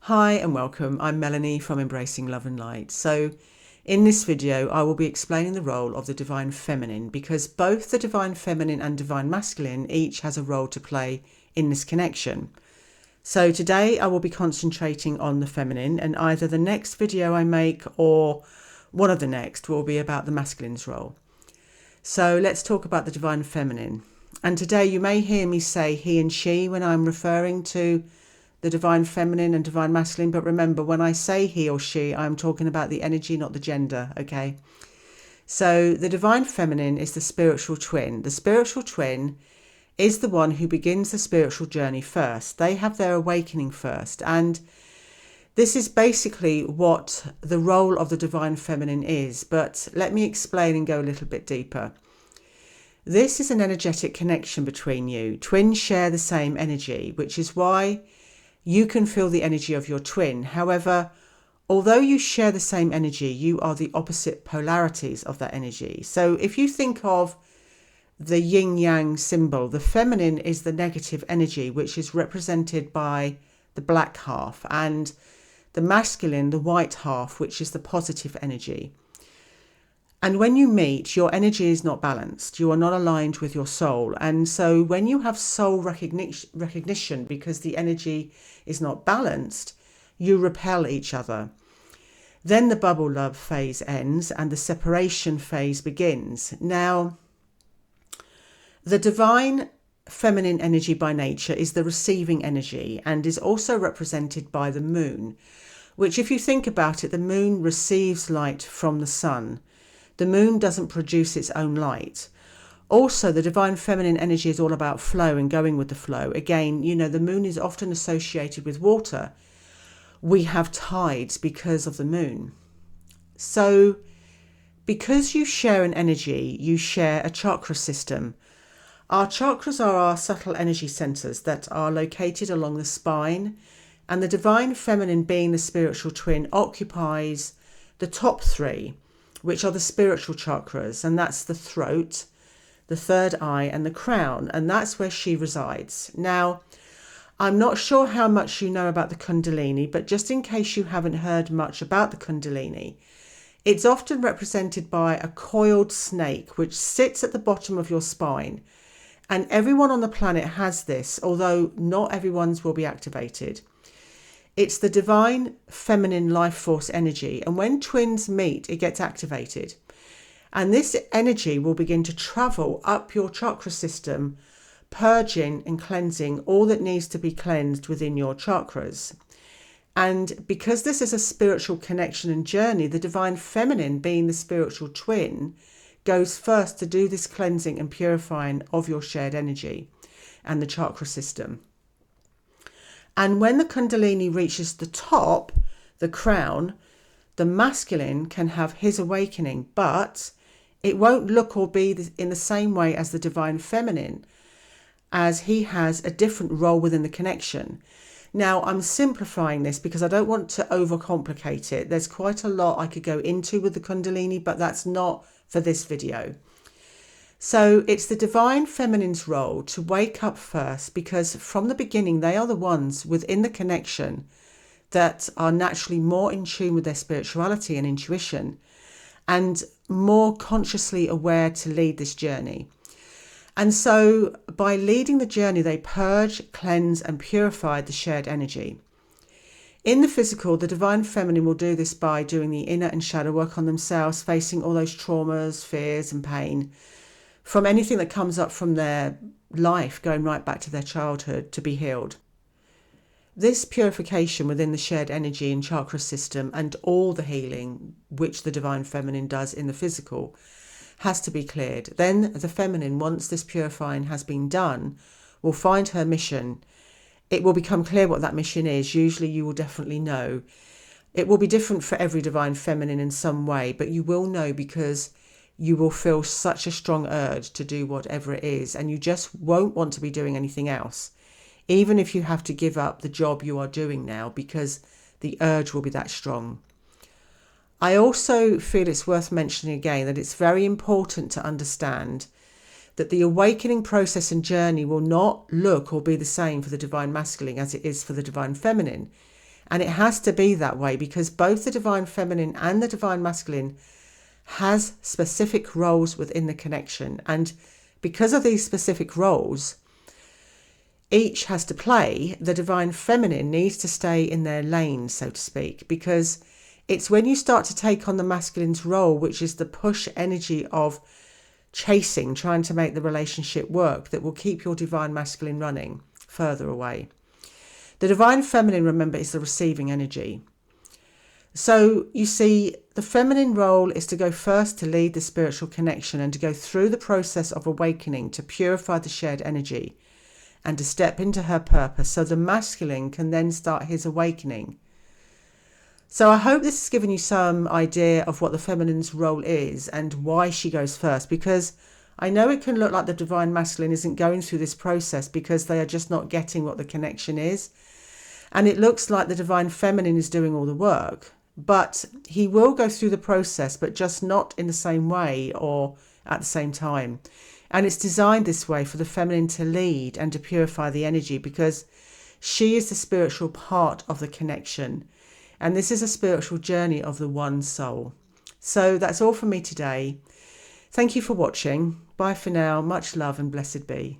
Hi and welcome, I'm Melanie from Embracing Love and Light. So in this video I will be explaining the role of the Divine Feminine, because both the Divine Feminine and Divine Masculine each has a role to play in this connection. So today I will be concentrating on the feminine, and either the next video I make or one of the next will be about the masculine's role. So let's talk about the Divine Feminine. And today you may hear me say he and she when I'm referring to the Divine Feminine and Divine Masculine, but remember, when I say he or she, I'm talking about the energy, not the gender, okay? So the Divine Feminine is the spiritual twin. The spiritual twin is the one who begins the spiritual journey first. They have their awakening first, and this is basically what the role of the Divine Feminine is, but let me explain and go a little bit deeper. This is an energetic connection between you. Twins share the same energy, which is why you can feel the energy of your twin. However, although you share the same energy, you are the opposite polarities of that energy. So if you think of the yin-yang symbol, the feminine is the negative energy, which is represented by the black half, and the masculine, the white half, which is the positive energy. And when you meet, your energy is not balanced. You are not aligned with your soul. And so when you have soul recognition, because the energy is not balanced, you repel each other. Then the bubble love phase ends and the separation phase begins. Now, the Divine Feminine energy by nature is the receiving energy and is also represented by the moon, which, if you think about it, the moon receives light from the sun. The moon doesn't produce its own light. Also, the Divine Feminine energy is all about flow and going with the flow. Again, you know, the moon is often associated with water. We have tides because of the moon. So, because you share an energy, you share a chakra system. Our chakras are our subtle energy centers that are located along the spine, and the Divine Feminine, being the spiritual twin, occupies the top three, which are the spiritual chakras, and that's the throat, the third eye, and the crown, and that's where she resides. Now, I'm not sure how much you know about the Kundalini, but just in case you haven't heard much about the Kundalini, it's often represented by a coiled snake which sits at the bottom of your spine, and everyone on the planet has this, although not everyone's will be activated. It's the Divine Feminine life force energy, and when twins meet, it gets activated. And this energy will begin to travel up your chakra system, purging and cleansing all that needs to be cleansed within your chakras. And because this is a spiritual connection and journey, the Divine Feminine, being the spiritual twin, goes first to do this cleansing and purifying of your shared energy and the chakra system. And when the Kundalini reaches the top, the crown, the masculine can have his awakening, but it won't look or be in the same way as the Divine Feminine, as he has a different role within the connection. Now, I'm simplifying this because I don't want to overcomplicate it. There's quite a lot I could go into with the Kundalini, but that's not for this video. So it's the Divine Feminine's role to wake up first, because from the beginning, they are the ones within the connection that are naturally more in tune with their spirituality and intuition, and more consciously aware to lead this journey. And so by leading the journey, they purge, cleanse, and purify the shared energy. In the physical, the Divine Feminine will do this by doing the inner and shadow work on themselves, facing all those traumas, fears, and pain from anything that comes up from their life, going right back to their childhood, to be healed. This purification within the shared energy and chakra system, and all the healing which the Divine Feminine does in the physical, has to be cleared. Then the feminine, once this purifying has been done, will find her mission. It will become clear what that mission is. Usually you will definitely know. It will be different for every Divine Feminine in some way, but you will know, because you will feel such a strong urge to do whatever it is, and you just won't want to be doing anything else, even if you have to give up the job you are doing now, because the urge will be that strong. I also feel it's worth mentioning again that it's very important to understand that the awakening process and journey will not look or be the same for the Divine Masculine as it is for the Divine Feminine. And it has to be that way because both the divine feminine and the divine masculine has specific roles within the connection. And because of these specific roles each has to play, the divine feminine needs to stay in their lane, so to speak, because it's when you start to take on the masculine's role, which is the push energy of chasing, trying to make the relationship work, that will keep your divine masculine running further away. The divine feminine, remember, is the receiving energy. So you see, the feminine role is to go first to lead the spiritual connection and to go through the process of awakening to purify the shared energy and to step into her purpose so the masculine can then start his awakening. So I hope this has given you some idea of what the feminine's role is and why she goes first, because I know it can look like the divine masculine isn't going through this process because they are just not getting what the connection is. And it looks like the divine feminine is doing all the work, but he will go through the process, but just not in the same way or at the same time. And it's designed this way for the feminine to lead and to purify the energy because she is the spiritual part of the connection. And this is a spiritual journey of the one soul. So that's all from me today. Thank you for watching. Bye for now. Much love and blessed be.